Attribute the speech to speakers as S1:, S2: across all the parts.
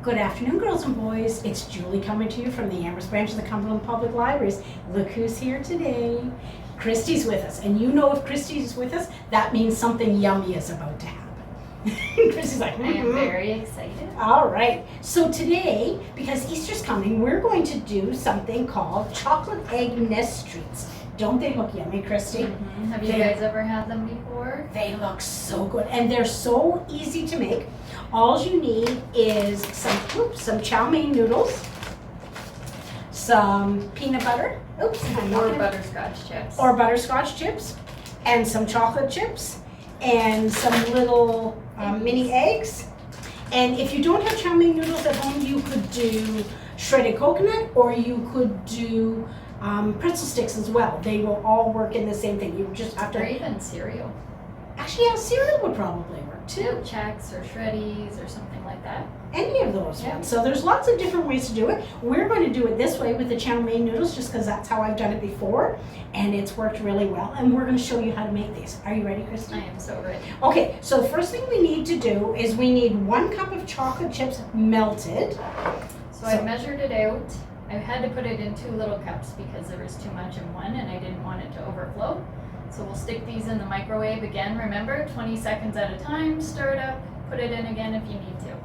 S1: Good afternoon, girls and boys. It's Julie coming to you from the Amherst branch of the Cumberland Public Libraries. Look who's here today. Christy's with us. And you know if Christy's with us, that means something yummy is about to happen. Christy's like,
S2: I am very excited.
S1: All right. So today, because Easter's coming, we're going to do something called chocolate egg nest treats. Don't they look yummy, Christy?
S2: Mm-hmm. Have you guys ever had them before?
S1: They look so good, and they're so easy to make. All you need is some chow mein noodles, some peanut butter,
S2: Or butterscotch chips.
S1: or butterscotch chips, and some chocolate chips, and some little mini eggs. And if you don't have chow mein noodles at home, you could do shredded coconut, or you could do pretzel sticks as well. They will all work in the same thing. You just have
S2: Or
S1: to.
S2: even cereal.
S1: Actually, yeah, cereal would probably work too.
S2: Chex or Shreddies or something like that.
S1: Any of those
S2: Yeah.
S1: ones. So there's lots of different ways to do it. We're going to do it this way with the chow mein noodles just because that's how I've done it before and it's worked really well. And we're going to show you how to make these. Are you ready, Christy?
S2: I am so ready.
S1: Okay, so the first thing we need to do is we need 1 cup of chocolate chips melted.
S2: So I measured it out. I had to put it in 2 little cups because there was too much in one and I didn't want it to overflow. So we'll stick these in the microwave again. Remember, 20 seconds at a time. Stir it up. Put it in again if you need to.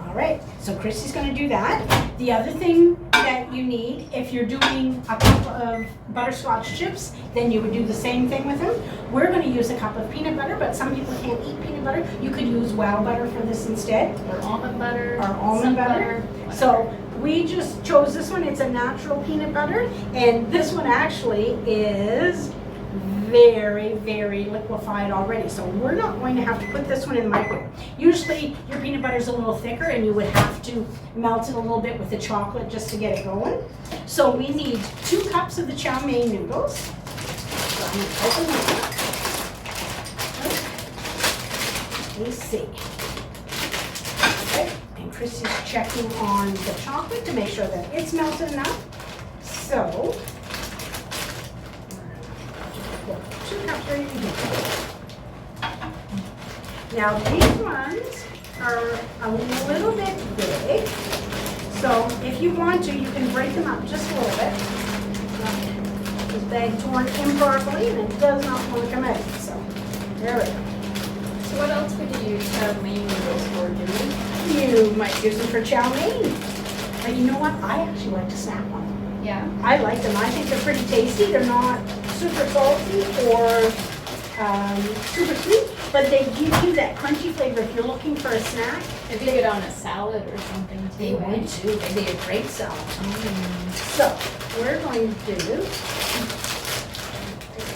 S1: All right, so Christy's going to do that. The other thing that you need, if you're doing a cup of butterscotch chips, then you would do the same thing with them. We're going to use a cup of peanut butter, but some people can't eat peanut butter. You could use wow butter for this instead.
S2: Or almond butter.
S1: Or almond butter.
S2: Whatever.
S1: So we just chose this one. It's a natural peanut butter, and this one actually is very, very liquefied already. So we're not going to have to put this one in the microwave. Usually your peanut butter is a little thicker and you would have to melt it a little bit with the chocolate just to get it going. So we need 2 cups of the chow mein noodles. So I'm going to open them up. Let's see. Okay. And Christy's checking on the chocolate to make sure that it's melted enough. So 2 cups ready to go. Now these ones are a little bit big, so if you want to, you can break them up just a little bit. This bag torn improperly and it does not want to come out, so there we go.
S2: So what else would you use chow mein noodles for, Julie?
S1: You might use them for chow mein, but you know what? I actually like to snack on them.
S2: Yeah.
S1: I like them. I think they're pretty tasty. They're not super salty or super sweet, but they give you that crunchy flavor if you're looking for a snack.
S2: It'd be good on a salad or something too.
S1: They would too. They'd be a great salad. So we're going to do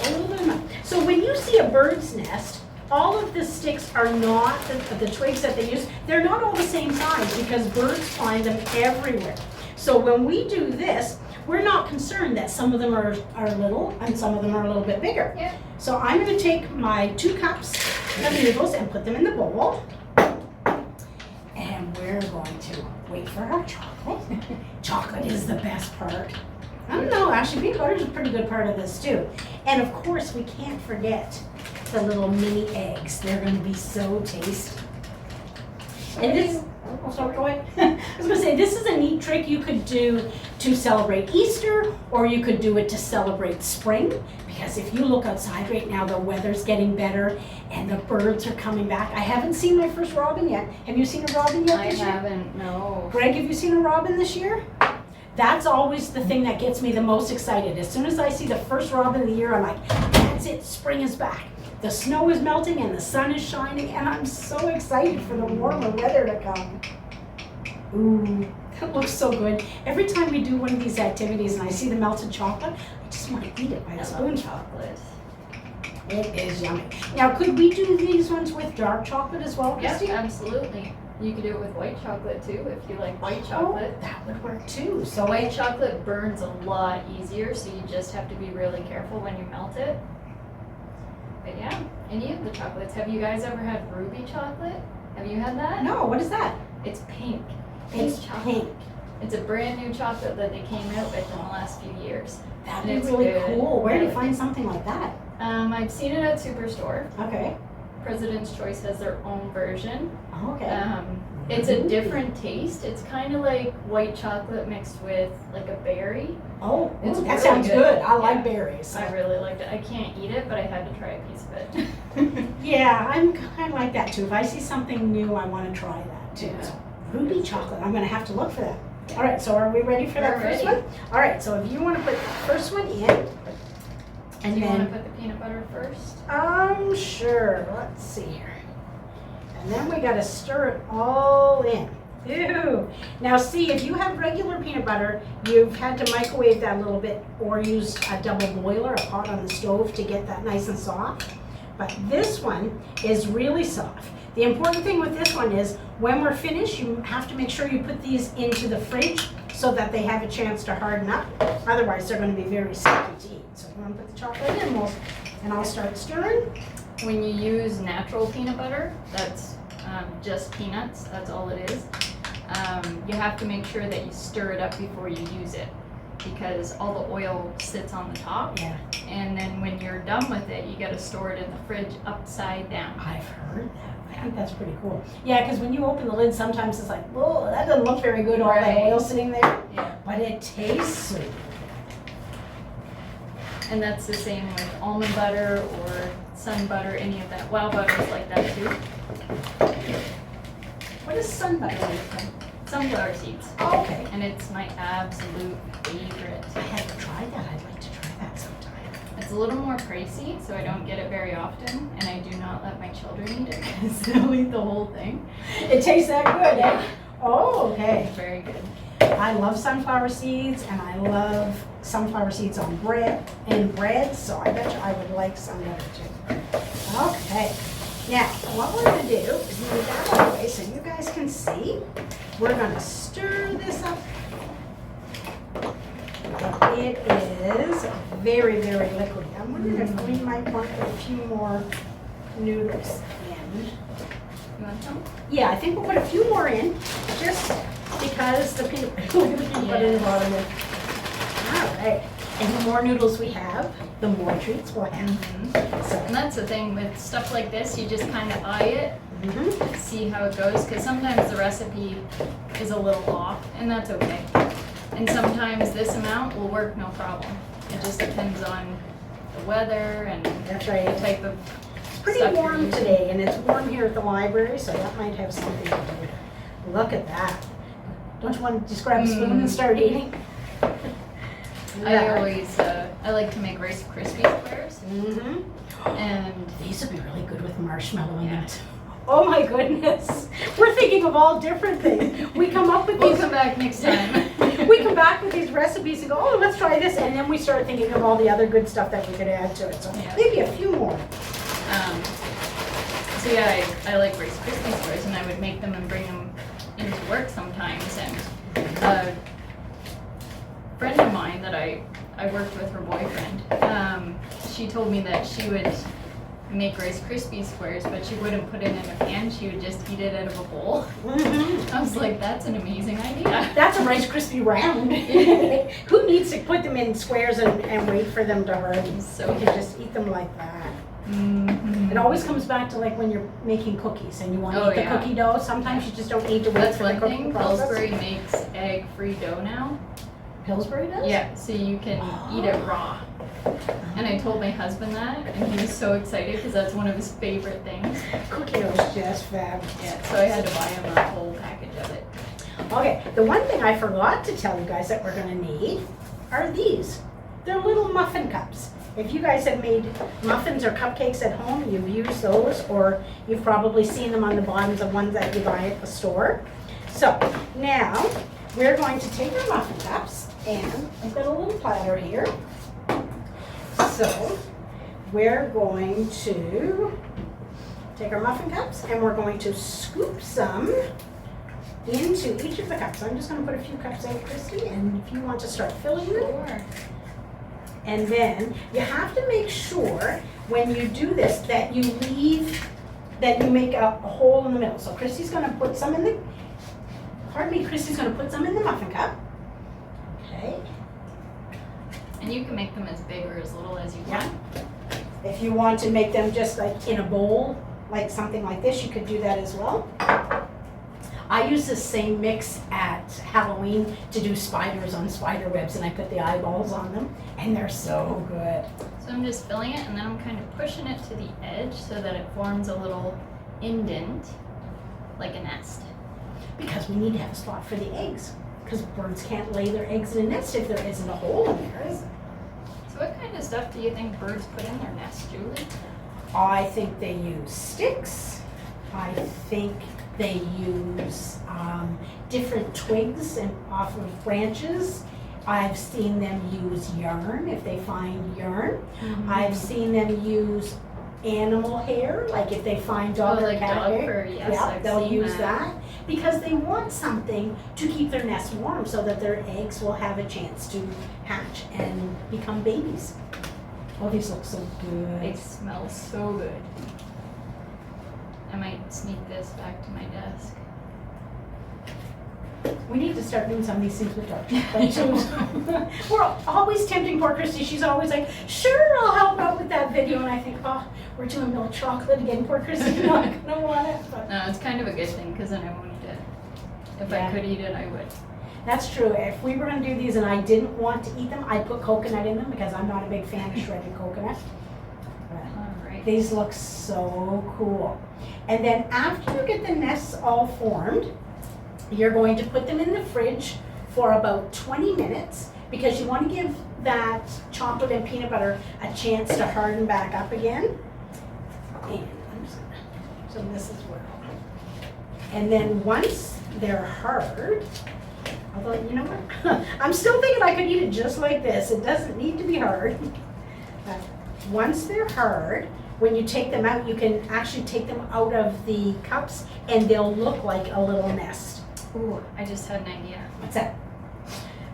S1: a little bit of milk. So when you see a bird's nest, all of the sticks are not, the twigs that they use, they're not all the same size because birds find them everywhere. So when we do this, we're not concerned that some of them are little and some of them are a little bit bigger.
S2: Yeah.
S1: So I'm going to take my 2 cups of noodles and put them in the bowl. And we're going to wait for our chocolate. Chocolate is the best part. I don't know, actually peanut butter is a pretty good part of this too. And of course we can't forget the little mini eggs. They're going to be so tasty. And this, sorry, go ahead. I was going to say, this is a neat trick you could do to celebrate Easter, or you could do it to celebrate spring. Because if you look outside right now, the weather's getting better and the birds are coming back. I haven't seen my first robin yet. Have you seen a robin yet this year?
S2: I haven't, no.
S1: Greg, have you seen a robin this year? That's always the thing that gets me the most excited. As soon as I see the first robin of the year, I'm like, that's it, spring is back. The snow is melting and the sun is shining, and I'm so excited for the warmer weather to come. Ooh, that looks so good. Every time we do one of these activities and I see the melted chocolate, I just want to eat it by the
S2: I love
S1: spoonful.
S2: chocolate.
S1: It is yummy. Now, could we do these ones with dark chocolate as well,
S2: Yes,
S1: Christy?
S2: absolutely. You could do it with white chocolate too if you like white chocolate.
S1: Oh, that would work too. So
S2: White chocolate burns a lot easier, so you just have to be really careful when you melt it. But yeah, any of the chocolates. Have you guys ever had ruby chocolate? Have you had that?
S1: No, what is that?
S2: It's pink.
S1: It's
S2: chocolate.
S1: pink.
S2: It's a brand new chocolate that they came out with in the last few years.
S1: That'd
S2: And
S1: be
S2: it's
S1: really
S2: good.
S1: cool. Where do you
S2: Really
S1: find something like that?
S2: I've seen it at Superstore.
S1: Okay.
S2: President's Choice has their own version.
S1: Okay.
S2: It's a different taste. It's kind of like white chocolate mixed with like a berry.
S1: Oh,
S2: It's
S1: that
S2: really
S1: sounds
S2: good.
S1: good. I like
S2: Yeah.
S1: berries.
S2: I really liked it. I can't eat it, but I had to try a piece of it.
S1: Yeah, I'm kind of like that too. If I see something new, I want to try that too.
S2: Yeah.
S1: So, ruby chocolate. I'm gonna have to look for that. All right. So are we ready for that
S2: We're
S1: first
S2: ready.
S1: one? All right. So if you want to put the first one in, and
S2: Do you want
S1: then
S2: to put the peanut butter first?
S1: sure. Let's see here. And then we gotta stir it all in. Ew. Now see, if you have regular peanut butter, you've had to microwave that a little bit or use a double boiler, a pot on the stove to get that nice and soft. But this one is really soft. The important thing with this one is when we're finished, you have to make sure you put these into the fridge so that they have a chance to harden up. Otherwise, they're gonna be very sticky to eat. So I'm gonna put the chocolate in, and I'll start stirring.
S2: When you use natural peanut butter, that's just peanuts, that's all it is. You have to make sure that you stir it up before you use it because all the oil sits on the top.
S1: Yeah.
S2: And then when you're done with it, you gotta store it in the fridge upside down.
S1: I've heard that. I think that's pretty cool. Yeah, because when you open the lid, sometimes it's like, whoa, that doesn't look very good, all that
S2: Right.
S1: oil sitting there.
S2: Yeah.
S1: But it tastes sweet.
S2: And that's the same with almond butter or sun butter, any of that. Wow butter is like that too.
S1: What is sun butter made from?
S2: Sunflower seeds.
S1: Oh, okay.
S2: And it's my absolute favorite.
S1: I haven't tried that. I'd like to try that sometime.
S2: It's a little more pricey, so I don't get it very often, and I do not let my children eat it because they'll eat the whole thing.
S1: It tastes that good, eh?
S2: Yeah.
S1: Oh, okay.
S2: It's very good.
S1: I love sunflower seeds, and I love sunflower seeds on bread, so I bet you I would like sun butter too. Okay. Now, what we're gonna do is move that out of the way so you guys can see. We're gonna stir this up. It is very, very liquidy. I'm wondering if we might want to put a few more noodles in.
S2: You want some?
S1: Yeah, I think we'll put a few more in, just because the peanut, look at the peanut butter in the bottom there. All right, and the more noodles we have, the more treats we'll have. So,
S2: And that's the thing with stuff like this, you just kind of eye it,
S1: mhm.
S2: see how it goes, because sometimes the recipe is a little off, and that's okay. And sometimes this amount will work no problem. It just depends on the weather and
S1: That's
S2: the
S1: right.
S2: type of
S1: It's pretty
S2: stuff you're
S1: warm
S2: using.
S1: today, and it's warm here at the library, so that might have something to do with it. Look at that. Don't you want to just grab a spoon and start eating?
S2: I always, I like to make Rice Krispie squares,
S1: Mm-hmm.
S2: and
S1: These would be really good with marshmallow in
S2: Yeah.
S1: it. Oh my goodness. We're thinking of all different things. We come up with
S2: we'll
S1: these
S2: come back next time.
S1: we come back with these recipes and go, oh, let's try this, and then we start thinking of all the other good stuff that we could add to it. So
S2: Yeah.
S1: maybe a few more.
S2: So yeah, I like Rice Krispie squares, and I would make them and bring them into work sometimes. And a friend of mine that I worked with, her boyfriend, she told me that she would make Rice Krispie squares, but she wouldn't put it in a pan. She would just eat it out of a bowl.
S1: Mm-hmm.
S2: I was like, that's an amazing idea.
S1: That's a Rice Krispie round. Who needs to put them in squares and wait for them to harden?
S2: So
S1: We can just eat them like that.
S2: Mhm.
S1: It always comes back to like when you're making cookies and you want to
S2: Oh,
S1: eat the
S2: yeah.
S1: cookie dough. Sometimes you just don't need to wait
S2: That's
S1: for the
S2: one
S1: cooking
S2: thing.
S1: process.
S2: Pillsbury makes egg-free dough now.
S1: Pillsbury does?
S2: Yeah, so you can eat it raw. And I told my husband that, and he was so excited because that's one of his favorite things.
S1: Cookie dough is just fabulous.
S2: Yeah, so I had to buy him a whole package of it.
S1: Okay, the one thing I forgot to tell you guys that we're gonna need are these. They're little muffin cups. If you guys have made muffins or cupcakes at home, you've used those, or you've probably seen them on the bottoms of ones that you buy at the store. So now we're going to take our muffin cups, and I've got a little platter here. So we're going to take our muffin cups and we're going to scoop some into each of the cups. I'm just going to put a few cups out, Christy, and if you want to start filling them.
S2: Sure.
S1: And then you have to make sure when you do this that you make a hole in the middle. So Christy's going to put some in the, Christy's going to put some in the muffin cup. Okay.
S2: And you can make them as big or as little as you want.
S1: If you want to make them just like in a bowl, like something like this, you could do that as well. I use the same mix at Halloween to do spiders on spider webs, and I put the eyeballs on them, and they're so good.
S2: So I'm just filling it and then I'm kind of pushing it to the edge so that it forms a little indent, like a nest.
S1: Because we need to have a spot for the eggs, because birds can't lay their eggs in a nest if there isn't a hole in there, is there?
S2: So what kind of stuff do you think birds put in their nest, Julie?
S1: I think they use sticks. I think they use different twigs and off of branches. I've seen them use yarn if they find yarn. I've seen them use animal hair, like if they find dog or
S2: like
S1: cat
S2: dog
S1: hair.
S2: fur, yes,
S1: Yeah,
S2: I've
S1: they'll
S2: seen
S1: use
S2: that.
S1: that because they want something to keep their nest warm so that their eggs will have a chance to hatch and become babies. Oh, these look so
S2: They
S1: good.
S2: smell so good. I might sneak this back to my desk.
S1: We need to start doing some of these things with dark chocolate too. We're always tempting poor Christy. She's always like, sure, I'll help out with that video. And I think, oh, we're doing milk chocolate again. Poor Christy's not gonna want it. But
S2: No, it's kind of a good thing because then I won't eat it. If
S1: Yeah.
S2: I could eat it, I would.
S1: that's true. If we were gonna do these and I didn't want to eat them, I'd put coconut in them because I'm not a big fan of shredded coconut. But
S2: Alright.
S1: these look so cool. And then after you get the nests all formed, you're going to put them in the fridge for about 20 minutes because you want to give that chocolate and peanut butter a chance to harden back up again. And I'm just gonna, so this is where. And then once they're hard, although you know what, I'm still thinking I could eat it just like this. It doesn't need to be hard. But once they're hard, when you take them out, you can actually take them out of the cups and they'll look like a little nest.
S2: Ooh, I just had an idea.
S1: What's that?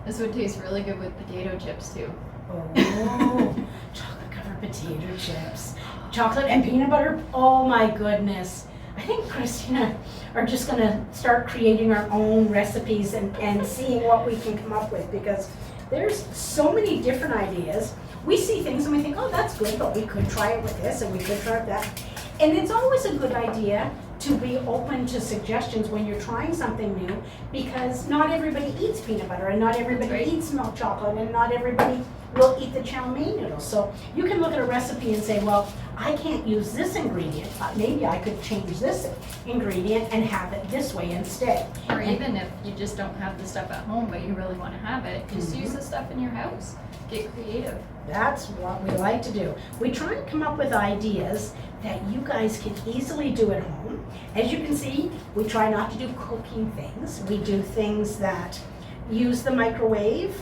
S2: This would taste really good with potato chips too.
S1: Oh, chocolate covered potato chips. Chocolate and peanut butter. Oh my goodness. I think Christina are just gonna start creating our own recipes and seeing what we can come up with because there's so many different ideas. We see things and we think, oh, that's good, but we could try it with this and we could try it with that. And it's always a good idea to be open to suggestions when you're trying something new because not everybody eats peanut butter and not everybody
S2: Right.
S1: eats milk chocolate and not everybody will eat the chow mein noodles. So you can look at a recipe and say, well, I can't use this ingredient, but maybe I could change this ingredient and have it this way instead.
S2: Or even if you just don't have the stuff at home but you really want to have it, just use the stuff in your house. Get creative.
S1: That's what we like to do. We try and come up with ideas that you guys can easily do at home. As you can see, we try not to do cooking things. We do things that use the microwave,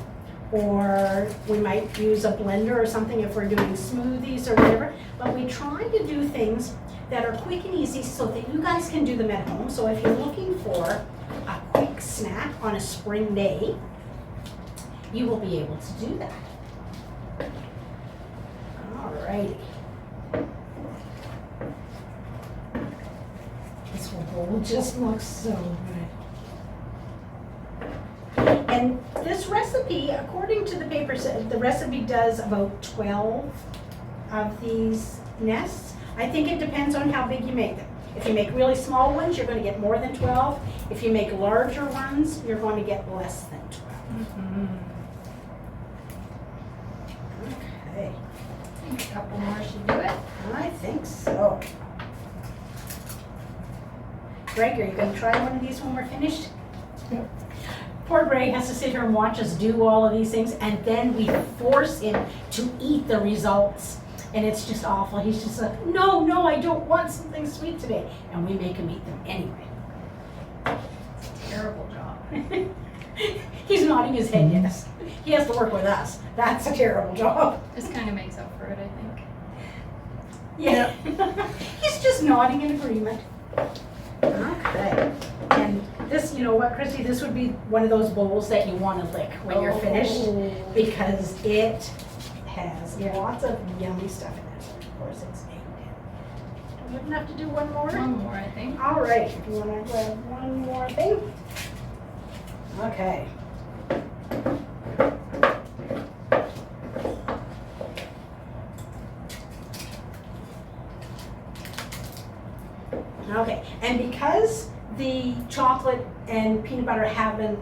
S1: or we might use a blender or something if we're doing smoothies or whatever. But we try to do things that are quick and easy so that you guys can do them at home. So if you're looking for a quick snack on a spring day, you will be able to do that. Alrighty. This bowl just looks so good. And this recipe, according to the paper, the recipe does about 12 of these nests. I think it depends on how big you make them. If you make really small ones, you're going to get more than 12. If you make larger ones, you're going to get less than 12. Okay.
S2: A couple more should do it.
S1: I think so. Greg, are you going to try one of these when we're finished?
S3: Yep.
S1: Poor Greg has to sit here and watch us do all of these things, and then we force him to eat the results. And it's just awful. He's just like, no, I don't want something sweet today. And we make him eat them anyway.
S2: It's a terrible job.
S1: He's nodding his head, yes. He has to work with us. That's a terrible job.
S2: This kind of makes up for it, I think.
S1: Yeah. He's just nodding in agreement. Okay. And this, you know what, Christy, this would be one of those bowls that you want to lick when you're finished because it has lots of yummy stuff in it. Of course, it's egg. Do we have enough to do one more?
S2: One more, I think.
S1: All right. If you want to grab one more thing. Okay. Okay, and because the chocolate and peanut butter haven't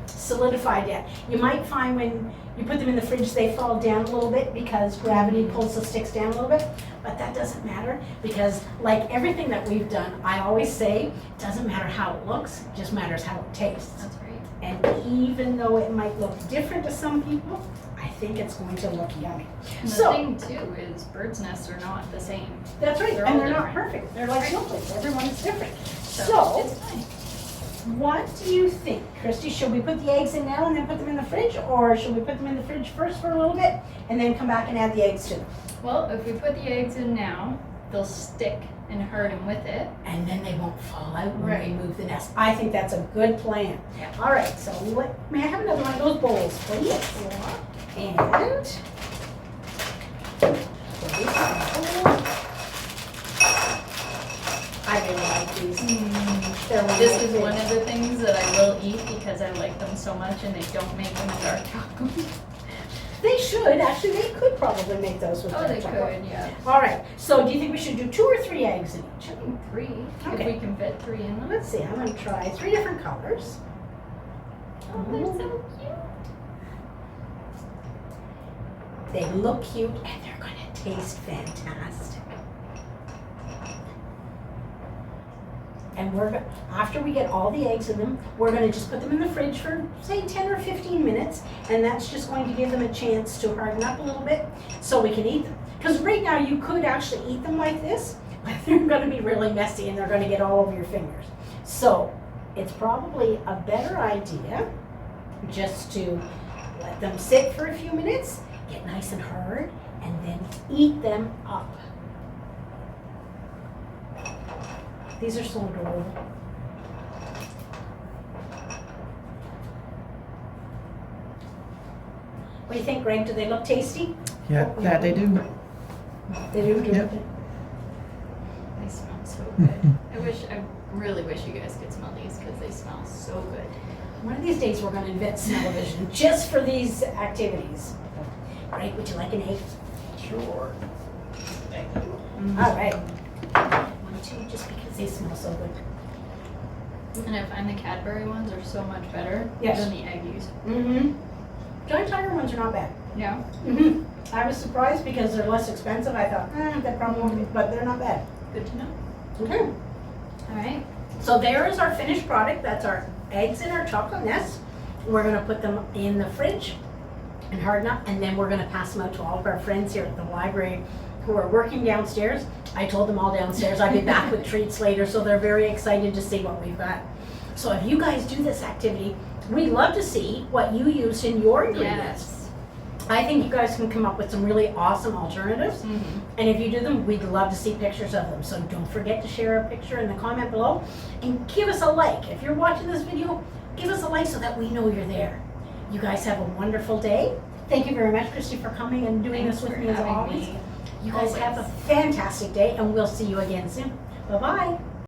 S1: solidified yet. You might find when you put them in the fridge, they fall down a little bit because gravity pulls the sticks down a little bit. But that doesn't matter because like everything that we've done, I always say, it doesn't matter how it looks, it just matters how it tastes.
S2: That's right.
S1: And even though it might look different to some people, I think it's going to look yummy.
S2: And the
S1: So,
S2: thing too is birds' nests are not the same.
S1: that's right,
S2: they're
S1: and
S2: all
S1: they're not
S2: different.
S1: perfect. They're like snowflakes, everyone's different.
S2: So
S1: So,
S2: it's fine.
S1: what do you think, Christy? Should we put the eggs in now and then put them in the fridge? Or should we put them in the fridge first for a little bit and then come back and add the eggs to them?
S2: Well, if we put the eggs in now, they'll stick and harden with it.
S1: And then they won't fall out when
S2: Right.
S1: we move the nest. I think that's a good plan.
S2: Yeah.
S1: All right, so may I have another one of those bowls, please? And I really like these. They're one of
S2: This
S1: my
S2: is one
S1: favorites.
S2: of the things that I will eat because I like them so much and they don't make them with dark chocolate.
S1: They should, actually, they could probably make those with
S2: Oh,
S1: dark
S2: they
S1: chocolate.
S2: could, yeah.
S1: All right, so do you think we should do 2 or 3 eggs in each?
S2: I think 3,
S1: Okay.
S2: if we can fit 3 in them.
S1: Let's see, I'm gonna try 3 different colors.
S2: Oh, they're so cute.
S1: They look cute and they're gonna taste fantastic. And after we get all the eggs in them, we're gonna just put them in the fridge for say 10 or 15 minutes, and that's just going to give them a chance to harden up a little bit so we can eat them. Because right now you could actually eat them like this, but they're gonna be really messy and they're gonna get all over your fingers. So it's probably a better idea just to let them sit for a few minutes, get nice and hard, and then eat them up. These are so adorable. What do you think, Greg? Do they look tasty?
S3: Yeah, they do.
S1: They do.
S3: Yep.
S2: They smell so good. I really wish you guys could smell these because they smell so good.
S1: One of these days we're going to invent smell-o-vision just for these activities. Greg, would you like an egg?
S3: Sure. Thank you.
S1: All right. One, two, just because they smell so good.
S2: And I find the Cadbury ones are so much better
S1: Yes.
S2: than the Eggies.
S1: Mm-hmm. Giant Tiger ones are not bad.
S2: Yeah.
S1: Mm-hmm. I was surprised because they're less expensive. I thought, they probably won't be, but they're not bad.
S2: Good to know.
S1: Okay.
S2: All right.
S1: So there is our finished product. That's our eggs in our chocolate nest. We're gonna put them in the fridge and harden up, and then we're gonna pass them out to all of our friends here at the library who are working downstairs. I told them all downstairs I'd be back with treats later, so they're very excited to see what we've got. So if you guys do this activity, we'd love to see what you used in your ingredients.
S2: Yes.
S1: I think you guys can come up with some really awesome alternatives.
S2: Mm-hmm.
S1: And if you do them, we'd love to see pictures of them. So don't forget to share a picture in the comment below and give us a like. If you're watching this video, give us a like so that we know you're there. You guys have a wonderful day. Thank you very much, Christy, for coming and doing
S2: Thanks
S1: this with
S2: for
S1: me as
S2: having
S1: always.
S2: me.
S1: You guys have a fantastic day and we'll see you again soon. Bye-bye.